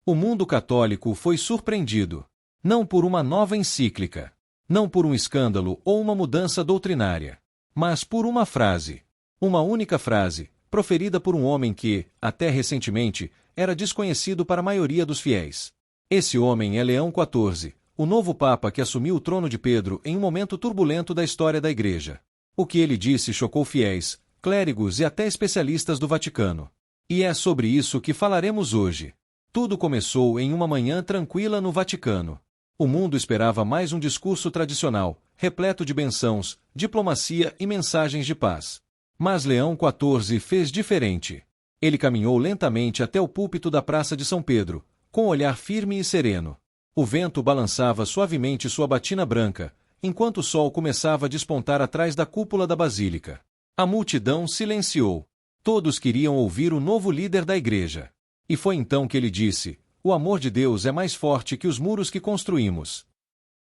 O mundo católico foi surpreendido. Não por uma nova encíclica, não por um escândalo ou uma mudança doutrinária, mas por uma frase. Uma única frase, proferida por um homem que, até recentemente, era desconhecido para a maioria dos fiéis. Esse homem é Leão XIV, o novo Papa que assumiu o trono de Pedro em um momento turbulento da história da Igreja. O que ele disse chocou fiéis, clérigos e até especialistas do Vaticano. E é sobre isso que falaremos hoje. Tudo começou em uma manhã tranquila no Vaticano. O mundo esperava mais um discurso tradicional, repleto de bênçãos, diplomacia e mensagens de paz. Mas Leão XIV fez diferente. Ele caminhou lentamente até o púlpito da Praça de São Pedro, com um olhar firme e sereno. O vento balançava suavemente sua batina branca, enquanto o sol começava a despontar atrás da cúpula da basílica. A multidão silenciou. Todos queriam ouvir o novo líder da igreja. E foi então que ele disse: "O amor de Deus é mais forte que os muros que construímos."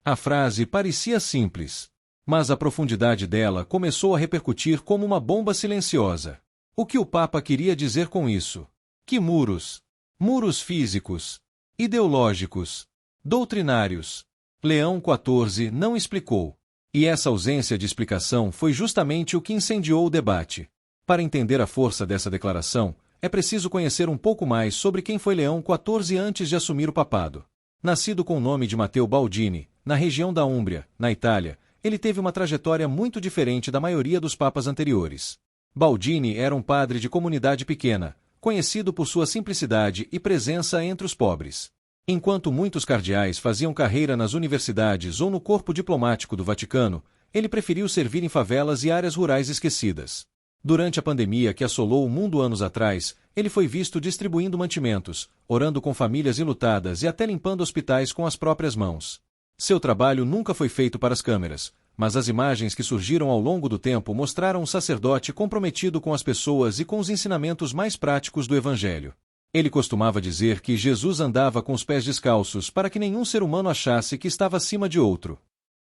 A frase parecia simples, mas a profundidade dela começou a repercutir como uma bomba silenciosa. O que o Papa queria dizer com isso? Que muros? Muros físicos, ideológicos, doutrinários. Leão XIV não explicou. E essa ausência de explicação foi justamente o que incendiou o debate. Para entender a força dessa declaração, é preciso conhecer um pouco mais sobre quem foi Leão XIV antes de assumir o papado. Nascido com o nome de Matteo Baldini, na região da Úmbria, na Itália, ele teve uma trajetória muito diferente da maioria dos papas anteriores. Baldini era um padre de comunidade pequena, conhecido por sua simplicidade e presença entre os pobres. Enquanto muitos cardeais faziam carreira nas universidades ou no corpo diplomático do Vaticano, ele preferiu servir em favelas e áreas rurais esquecidas. Durante a pandemia que assolou o mundo anos atrás, ele foi visto distribuindo mantimentos, orando com famílias enlutadas e até limpando hospitais com as próprias mãos. Seu trabalho nunca foi feito para as câmeras, mas as imagens que surgiram ao longo do tempo mostraram um sacerdote comprometido com as pessoas e com os ensinamentos mais práticos do Evangelho. Ele costumava dizer que Jesus andava com os pés descalços para que nenhum ser humano achasse que estava acima de outro.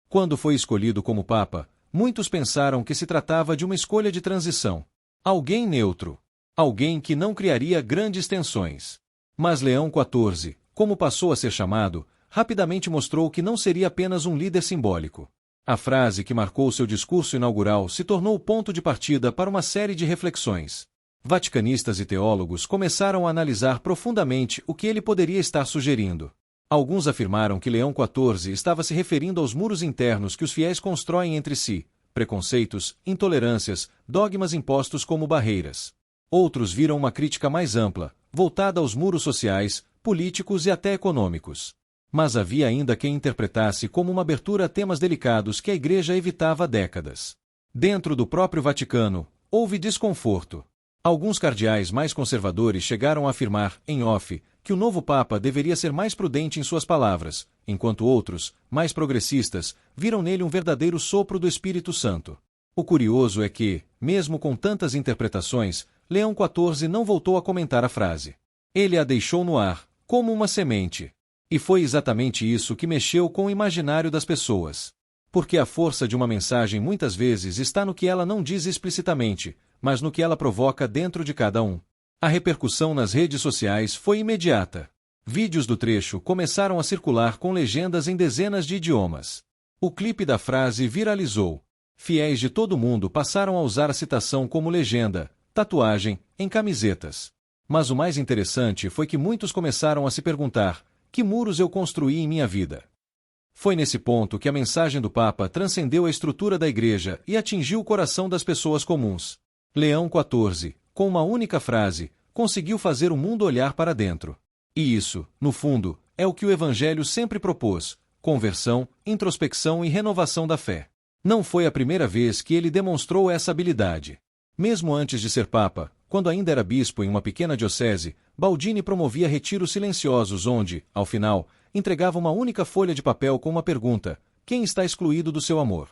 Quando foi escolhido como Papa, muitos pensaram que se tratava de uma escolha de transição. Alguém neutro. Alguém que não criaria grandes tensões. Mas Leão XIV, como passou a ser chamado, rapidamente mostrou que não seria apenas um líder simbólico. A frase que marcou seu discurso inaugural se tornou o ponto de partida para uma série de reflexões. Vaticanistas e teólogos começaram a analisar profundamente o que ele poderia estar sugerindo. Alguns afirmaram que Leão XIV estava se referindo aos muros internos que os fiéis constroem entre si, preconceitos, intolerâncias, dogmas impostos como barreiras. Outros viram uma crítica mais ampla, voltada aos muros sociais, políticos e até econômicos. Mas havia ainda quem interpretasse como uma abertura a temas delicados que a Igreja evitava há décadas. Dentro do próprio Vaticano, houve desconforto. Alguns cardeais mais conservadores chegaram a afirmar, em off, que o novo Papa deveria ser mais prudente em suas palavras, enquanto outros, mais progressistas, viram nele um verdadeiro sopro do Espírito Santo. O curioso é que, mesmo com tantas interpretações, Leão XIV não voltou a comentar a frase. Ele a deixou no ar, como uma semente. E foi exatamente isso que mexeu com o imaginário das pessoas. Porque a força de uma mensagem muitas vezes está no que ela não diz explicitamente, mas no que ela provoca dentro de cada um. A repercussão nas redes sociais foi imediata. Vídeos do trecho começaram a circular com legendas em dezenas de idiomas. O clipe da frase viralizou. Fiéis de todo mundo passaram a usar a citação como legenda, tatuagem, em camisetas. Mas o mais interessante foi que muitos começaram a se perguntar: que muros eu construí em minha vida? Foi nesse ponto que a mensagem do Papa transcendeu a estrutura da Igreja e atingiu o coração das pessoas comuns. Leão XIV, com uma única frase, conseguiu fazer o mundo olhar para dentro. E isso, no fundo, é o que o Evangelho sempre propôs: conversão, introspecção e renovação da fé. Não foi a primeira vez que ele demonstrou essa habilidade. Mesmo antes de ser Papa, quando ainda era bispo em uma pequena diocese, Baldini promovia retiros silenciosos onde, ao final, entregava uma única folha de papel com uma pergunta: quem está excluído do seu amor?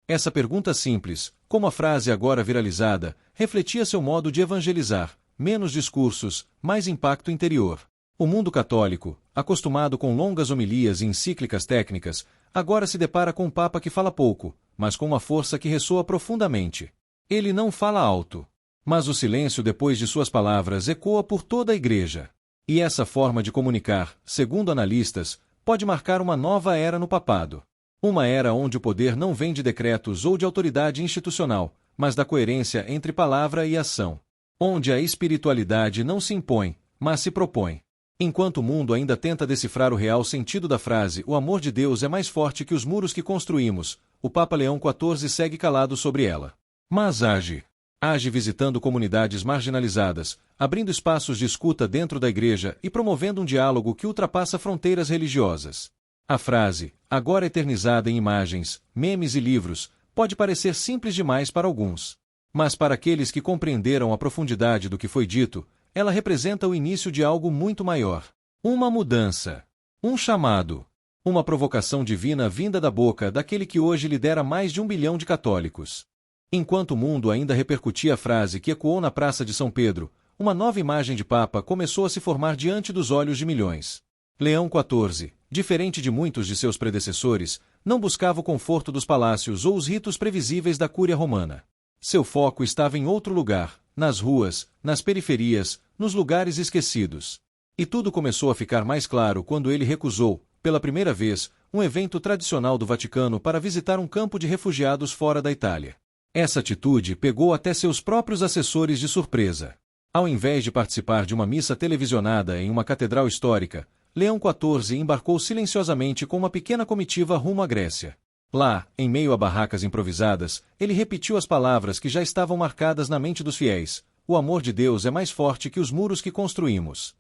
Essa pergunta simples, como a frase agora viralizada, refletia seu modo de evangelizar: menos discursos, mais impacto interior. O mundo católico, acostumado com longas homilias e encíclicas técnicas, agora se depara com um Papa que fala pouco, mas com uma força que ressoa profundamente. Ele não fala alto, mas o silêncio depois de suas palavras ecoa por toda a Igreja. E essa forma de comunicar, segundo analistas, pode marcar uma nova era no papado. Uma era onde o poder não vem de decretos ou de autoridade institucional, mas da coerência entre palavra e ação. Onde a espiritualidade não se impõe, mas se propõe. Enquanto o mundo ainda tenta decifrar o real sentido da frase "o amor de Deus é mais forte que os muros que construímos", o Papa Leão XIV segue calado sobre ela. Mas age. Age visitando comunidades marginalizadas, abrindo espaços de escuta dentro da igreja e promovendo um diálogo que ultrapassa fronteiras religiosas. A frase, agora eternizada em imagens, memes e livros, pode parecer simples demais para alguns. Mas para aqueles que compreenderam a profundidade do que foi dito, ela representa o início de algo muito maior. Uma mudança. Um chamado. Uma provocação divina vinda da boca daquele que hoje lidera mais de 1 bilhão de católicos. Enquanto o mundo ainda repercutia a frase que ecoou na Praça de São Pedro, uma nova imagem de Papa começou a se formar diante dos olhos de milhões. Leão XIV, diferente de muitos de seus predecessores, não buscava o conforto dos palácios ou os ritos previsíveis da Cúria Romana. Seu foco estava em outro lugar, nas ruas, nas periferias, nos lugares esquecidos. E tudo começou a ficar mais claro quando ele recusou, pela primeira vez, um evento tradicional do Vaticano para visitar um campo de refugiados fora da Itália. Essa atitude pegou até seus próprios assessores de surpresa. Ao invés de participar de uma missa televisionada em uma catedral histórica, Leão XIV embarcou silenciosamente com uma pequena comitiva rumo à Grécia. Lá, em meio a barracas improvisadas, ele repetiu as palavras que já estavam marcadas na mente dos fiéis: "O amor de Deus é mais forte que os muros que construímos."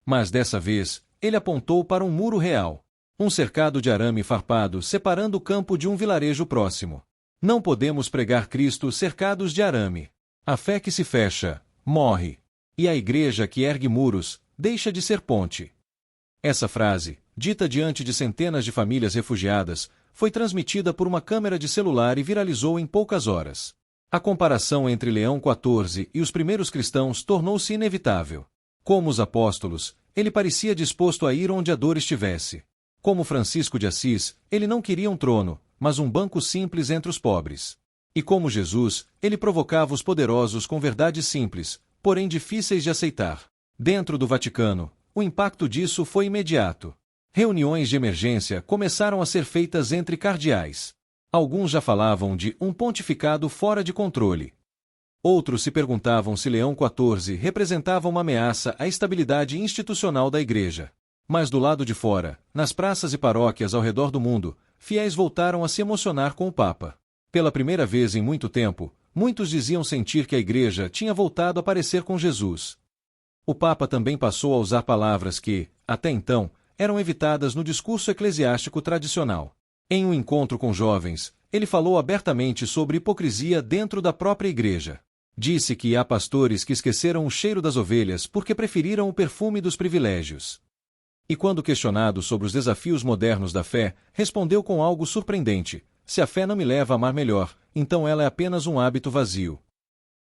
Mas dessa vez, ele apontou para um muro real. Um cercado de arame farpado separando o campo de um vilarejo próximo. Não podemos pregar Cristo cercados de arame. A fé que se fecha, morre. E a igreja que ergue muros, deixa de ser ponte. Essa frase, dita diante de centenas de famílias refugiadas, foi transmitida por uma câmera de celular e viralizou em poucas horas. A comparação entre Leão XIV e os primeiros cristãos tornou-se inevitável. Como os apóstolos, ele parecia disposto a ir onde a dor estivesse. Como Francisco de Assis, ele não queria um trono, mas um banco simples entre os pobres. E como Jesus, ele provocava os poderosos com verdades simples, porém difíceis de aceitar. Dentro do Vaticano, o impacto disso foi imediato. Reuniões de emergência começaram a ser feitas entre cardeais. Alguns já falavam de um pontificado fora de controle. Outros se perguntavam se Leão XIV representava uma ameaça à estabilidade institucional da Igreja. Mas do lado de fora, nas praças e paróquias ao redor do mundo, fiéis voltaram a se emocionar com o Papa. Pela primeira vez em muito tempo, muitos diziam sentir que a Igreja tinha voltado a parecer com Jesus. O Papa também passou a usar palavras que, até então, eram evitadas no discurso eclesiástico tradicional. Em um encontro com jovens, ele falou abertamente sobre hipocrisia dentro da própria Igreja. Disse que há pastores que esqueceram o cheiro das ovelhas porque preferiram o perfume dos privilégios. E quando questionado sobre os desafios modernos da fé, respondeu com algo surpreendente: "Se a fé não me leva a amar melhor, então ela é apenas um hábito vazio."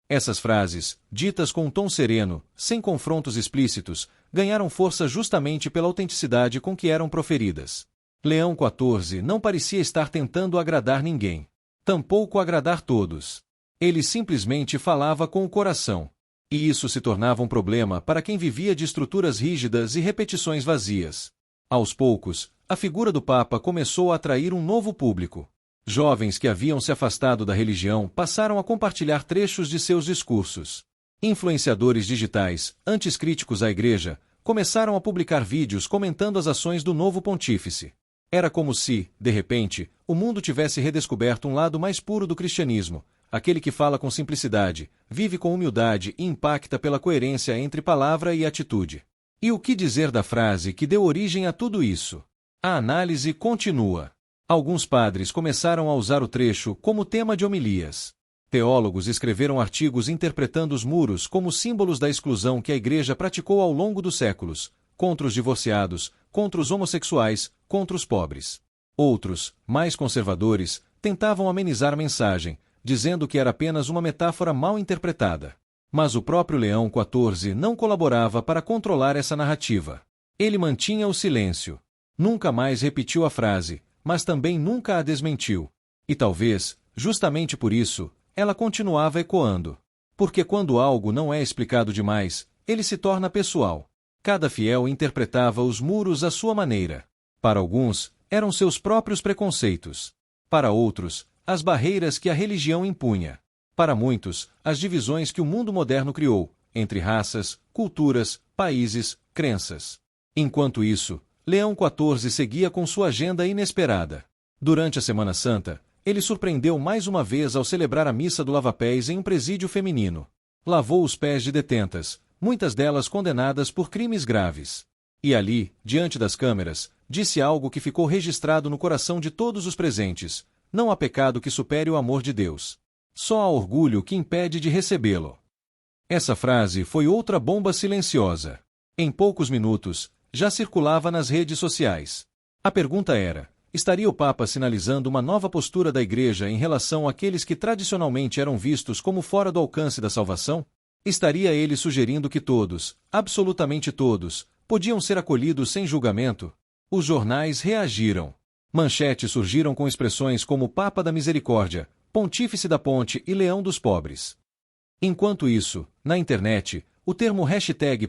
Essas frases, ditas com um tom sereno, sem confrontos explícitos, ganharam força justamente pela autenticidade com que eram proferidas. Leão XIV não parecia estar tentando agradar ninguém. Tampouco agradar todos. Ele simplesmente falava com o coração. E isso se tornava um problema para quem vivia de estruturas rígidas e repetições vazias. Aos poucos, a figura do Papa começou a atrair um novo público. Jovens que haviam se afastado da religião passaram a compartilhar trechos de seus discursos. Influenciadores digitais, antes críticos à Igreja, começaram a publicar vídeos comentando as ações do novo pontífice. Era como se, de repente, o mundo tivesse redescoberto um lado mais puro do cristianismo, aquele que fala com simplicidade, vive com humildade e impacta pela coerência entre palavra e atitude. E o que dizer da frase que deu origem a tudo isso? A análise continua. Alguns padres começaram a usar o trecho como tema de homilias. Teólogos escreveram artigos interpretando os muros como símbolos da exclusão que a Igreja praticou ao longo dos séculos, contra os divorciados, contra os homossexuais, contra os pobres. Outros, mais conservadores, tentavam amenizar a mensagem, dizendo que era apenas uma metáfora mal interpretada. Mas o próprio Leão XIV não colaborava para controlar essa narrativa. Ele mantinha o silêncio. Nunca mais repetiu a frase, mas também nunca a desmentiu. E talvez, justamente por isso, ela continuava ecoando. Porque quando algo não é explicado demais, ele se torna pessoal. Cada fiel interpretava os muros à sua maneira. Para alguns, eram seus próprios preconceitos. Para outros, as barreiras que a religião impunha. Para muitos, as divisões que o mundo moderno criou, entre raças, culturas, países, crenças. Enquanto isso, Leão XIV seguia com sua agenda inesperada. Durante a Semana Santa, ele surpreendeu mais uma vez ao celebrar a missa do lava-pés em um presídio feminino. Lavou os pés de detentas, muitas delas condenadas por crimes graves. E ali, diante das câmeras, disse algo que ficou registrado no coração de todos os presentes: não há pecado que supere o amor de Deus. Só há orgulho que impede de recebê-lo. Essa frase foi outra bomba silenciosa. Em poucos minutos, já circulava nas redes sociais. A pergunta era: estaria o Papa sinalizando uma nova postura da Igreja em relação àqueles que tradicionalmente eram vistos como fora do alcance da salvação? Estaria ele sugerindo que todos, absolutamente todos, podiam ser acolhidos sem julgamento? Os jornais reagiram. Manchetes surgiram com expressões como Papa da Misericórdia, Pontífice da Ponte e Leão dos Pobres. Enquanto isso, na internet, o termo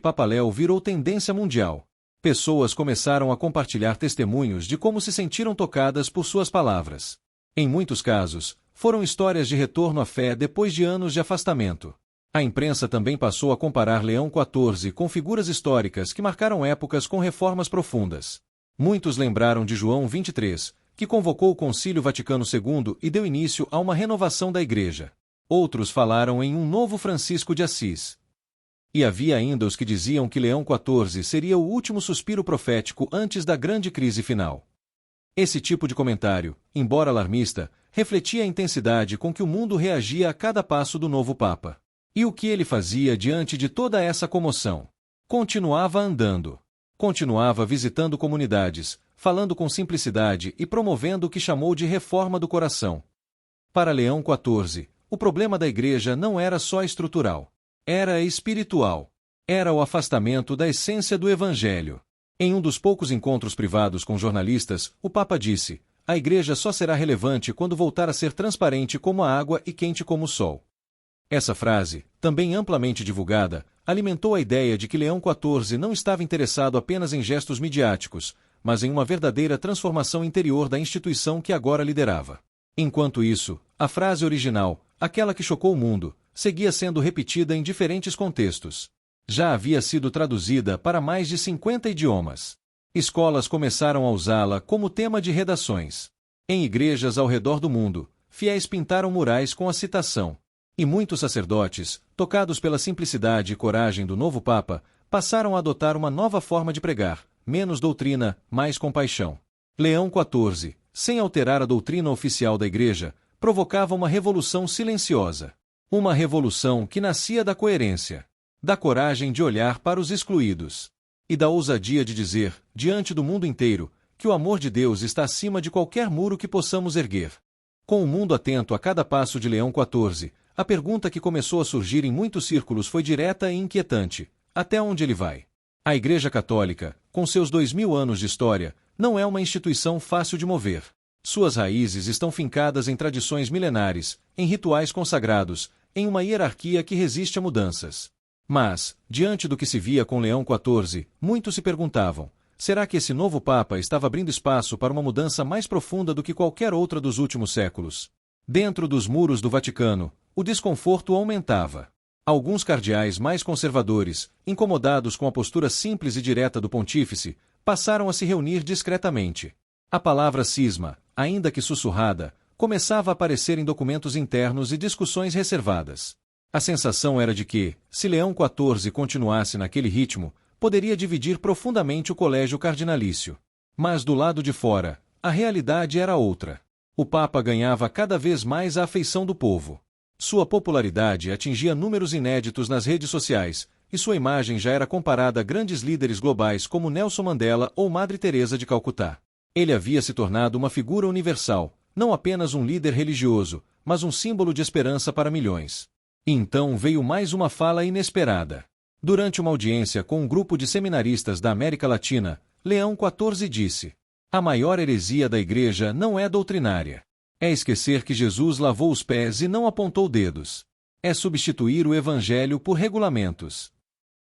#Papaléu virou tendência mundial. Pessoas começaram a compartilhar testemunhos de como se sentiram tocadas por suas palavras. Em muitos casos, foram histórias de retorno à fé depois de anos de afastamento. A imprensa também passou a comparar Leão XIV com figuras históricas que marcaram épocas com reformas profundas. Muitos lembraram de João XXIII, que convocou o Concílio Vaticano II e deu início a uma renovação da Igreja. Outros falaram em um novo Francisco de Assis. E havia ainda os que diziam que Leão XIV seria o último suspiro profético antes da grande crise final. Esse tipo de comentário, embora alarmista, refletia a intensidade com que o mundo reagia a cada passo do novo Papa. E o que ele fazia diante de toda essa comoção? Continuava andando. Continuava visitando comunidades, falando com simplicidade e promovendo o que chamou de reforma do coração. Para Leão XIV, o problema da Igreja não era só estrutural. Era espiritual. Era o afastamento da essência do Evangelho. Em um dos poucos encontros privados com jornalistas, o Papa disse: a Igreja só será relevante quando voltar a ser transparente como a água e quente como o sol. Essa frase, também amplamente divulgada, alimentou a ideia de que Leão XIV não estava interessado apenas em gestos midiáticos, mas em uma verdadeira transformação interior da instituição que agora liderava. Enquanto isso, a frase original, aquela que chocou o mundo, seguia sendo repetida em diferentes contextos. Já havia sido traduzida para mais de 50 idiomas. Escolas começaram a usá-la como tema de redações. Em igrejas ao redor do mundo, fiéis pintaram murais com a citação. E muitos sacerdotes, tocados pela simplicidade e coragem do novo Papa, passaram a adotar uma nova forma de pregar: menos doutrina, mais compaixão. Leão XIV, sem alterar a doutrina oficial da Igreja, provocava uma revolução silenciosa. Uma revolução que nascia da coerência, da coragem de olhar para os excluídos e da ousadia de dizer, diante do mundo inteiro, que o amor de Deus está acima de qualquer muro que possamos erguer. Com o mundo atento a cada passo de Leão XIV, a pergunta que começou a surgir em muitos círculos foi direta e inquietante: até onde ele vai? A Igreja Católica, com seus 2000 anos de história, não é uma instituição fácil de mover. Suas raízes estão fincadas em tradições milenares, em rituais consagrados, em uma hierarquia que resiste a mudanças. Mas, diante do que se via com Leão XIV, muitos se perguntavam: será que esse novo Papa estava abrindo espaço para uma mudança mais profunda do que qualquer outra dos últimos séculos? Dentro dos muros do Vaticano, o desconforto aumentava. Alguns cardeais mais conservadores, incomodados com a postura simples e direta do pontífice, passaram a se reunir discretamente. A palavra cisma, ainda que sussurrada, começava a aparecer em documentos internos e discussões reservadas. A sensação era de que, se Leão XIV continuasse naquele ritmo, poderia dividir profundamente o colégio cardinalício. Mas do lado de fora, a realidade era outra. O Papa ganhava cada vez mais a afeição do povo. Sua popularidade atingia números inéditos nas redes sociais, e sua imagem já era comparada a grandes líderes globais como Nelson Mandela ou Madre Teresa de Calcutá. Ele havia se tornado uma figura universal, não apenas um líder religioso, mas um símbolo de esperança para milhões. E então veio mais uma fala inesperada. Durante uma audiência com um grupo de seminaristas da América Latina, Leão XIV disse: a maior heresia da Igreja não é doutrinária. É esquecer que Jesus lavou os pés e não apontou dedos. É substituir o Evangelho por regulamentos.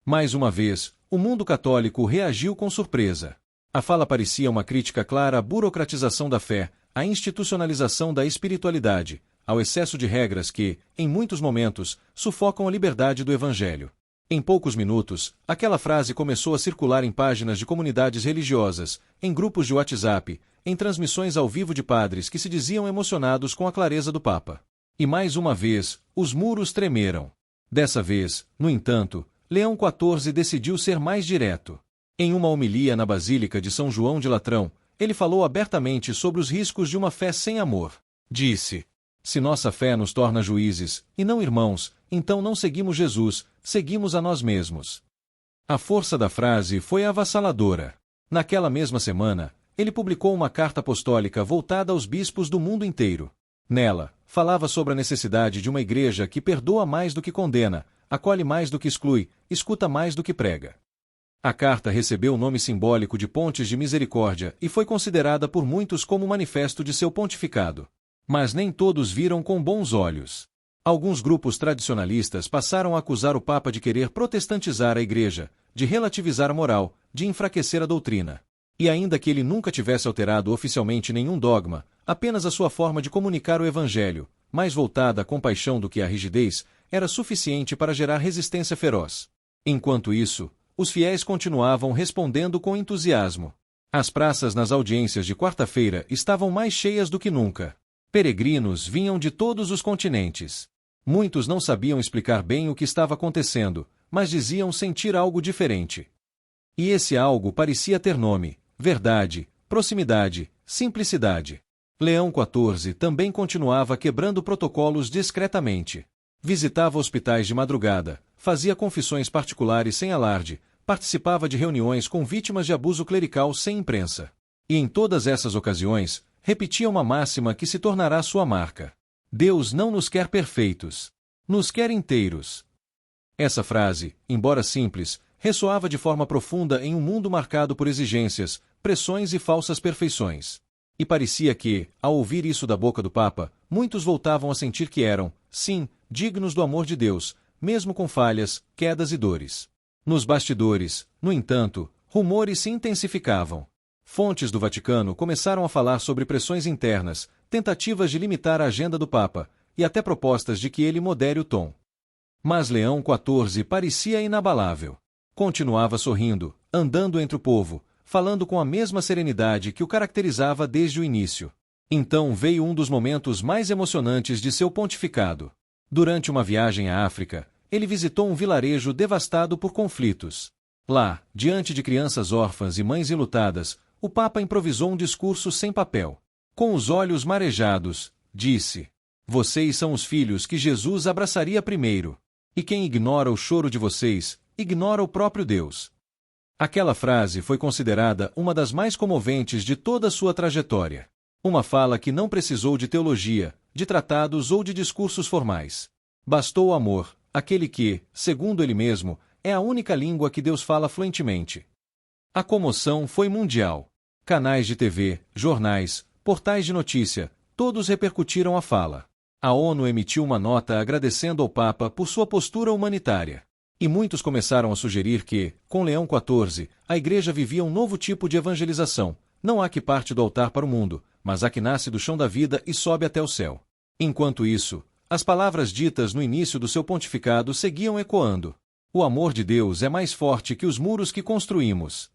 Mais uma vez, o mundo católico reagiu com surpresa. A fala parecia uma crítica clara à burocratização da fé, à institucionalização da espiritualidade, ao excesso de regras que, em muitos momentos, sufocam a liberdade do Evangelho. Em poucos minutos, aquela frase começou a circular em páginas de comunidades religiosas, em grupos de WhatsApp, em transmissões ao vivo de padres que se diziam emocionados com a clareza do Papa. E mais uma vez, os muros tremeram. Dessa vez, no entanto, Leão XIV decidiu ser mais direto. Em uma homilia na Basílica de São João de Latrão, ele falou abertamente sobre os riscos de uma fé sem amor. Disse: se nossa fé nos torna juízes, e não irmãos, então não seguimos Jesus, seguimos a nós mesmos. A força da frase foi avassaladora. Naquela mesma semana, ele publicou uma carta apostólica voltada aos bispos do mundo inteiro. Nela, falava sobre a necessidade de uma igreja que perdoa mais do que condena, acolhe mais do que exclui, escuta mais do que prega. A carta recebeu o nome simbólico de Pontes de Misericórdia e foi considerada por muitos como o manifesto de seu pontificado. Mas nem todos viram com bons olhos. Alguns grupos tradicionalistas passaram a acusar o Papa de querer protestantizar a Igreja, de relativizar a moral, de enfraquecer a doutrina. E ainda que ele nunca tivesse alterado oficialmente nenhum dogma, apenas a sua forma de comunicar o Evangelho, mais voltada à compaixão do que à rigidez, era suficiente para gerar resistência feroz. Enquanto isso, os fiéis continuavam respondendo com entusiasmo. As praças nas audiências de quarta-feira estavam mais cheias do que nunca. Peregrinos vinham de todos os continentes. Muitos não sabiam explicar bem o que estava acontecendo, mas diziam sentir algo diferente. E esse algo parecia ter nome: verdade, proximidade, simplicidade. Leão XIV também continuava quebrando protocolos discretamente. Visitava hospitais de madrugada, fazia confissões particulares sem alarde, participava de reuniões com vítimas de abuso clerical sem imprensa. E em todas essas ocasiões, repetia uma máxima que se tornará sua marca: Deus não nos quer perfeitos, nos quer inteiros. Essa frase, embora simples, ressoava de forma profunda em um mundo marcado por exigências, pressões e falsas perfeições. E parecia que, ao ouvir isso da boca do Papa, muitos voltavam a sentir que eram, sim, dignos do amor de Deus, mesmo com falhas, quedas e dores. Nos bastidores, no entanto, rumores se intensificavam. Fontes do Vaticano começaram a falar sobre pressões internas, tentativas de limitar a agenda do Papa, e até propostas de que ele modere o tom. Mas Leão XIV parecia inabalável. Continuava sorrindo, andando entre o povo, falando com a mesma serenidade que o caracterizava desde o início. Então veio um dos momentos mais emocionantes de seu pontificado. Durante uma viagem à África, ele visitou um vilarejo devastado por conflitos. Lá, diante de crianças órfãs e mães enlutadas, o Papa improvisou um discurso sem papel. Com os olhos marejados, disse: vocês são os filhos que Jesus abraçaria primeiro. E quem ignora o choro de vocês, ignora o próprio Deus. Aquela frase foi considerada uma das mais comoventes de toda a sua trajetória. Uma fala que não precisou de teologia, de tratados ou de discursos formais. Bastou o amor, aquele que, segundo ele mesmo, é a única língua que Deus fala fluentemente. A comoção foi mundial. Canais de TV, jornais, portais de notícia, todos repercutiram a fala. A ONU emitiu uma nota agradecendo ao Papa por sua postura humanitária. E muitos começaram a sugerir que, com Leão XIV, a Igreja vivia um novo tipo de evangelização. Não há que parte do altar para o mundo, mas há que nasce do chão da vida e sobe até o céu. Enquanto isso, as palavras ditas no início do seu pontificado seguiam ecoando. O amor de Deus é mais forte que os muros que construímos.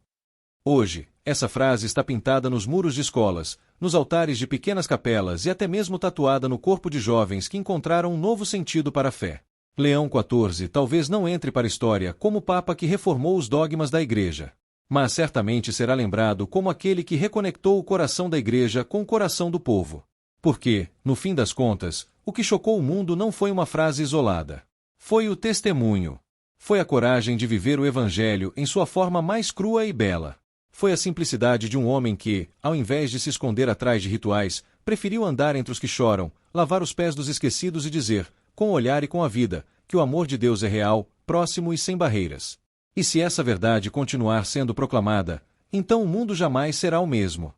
Hoje, essa frase está pintada nos muros de escolas, nos altares de pequenas capelas e até mesmo tatuada no corpo de jovens que encontraram um novo sentido para a fé. Leão XIV talvez não entre para a história como o Papa que reformou os dogmas da Igreja, mas certamente será lembrado como aquele que reconectou o coração da Igreja com o coração do povo. Porque, no fim das contas, o que chocou o mundo não foi uma frase isolada. Foi o testemunho. Foi a coragem de viver o Evangelho em sua forma mais crua e bela. Foi a simplicidade de um homem que, ao invés de se esconder atrás de rituais, preferiu andar entre os que choram, lavar os pés dos esquecidos e dizer, com o olhar e com a vida, que o amor de Deus é real, próximo e sem barreiras. E se essa verdade continuar sendo proclamada, então o mundo jamais será o mesmo.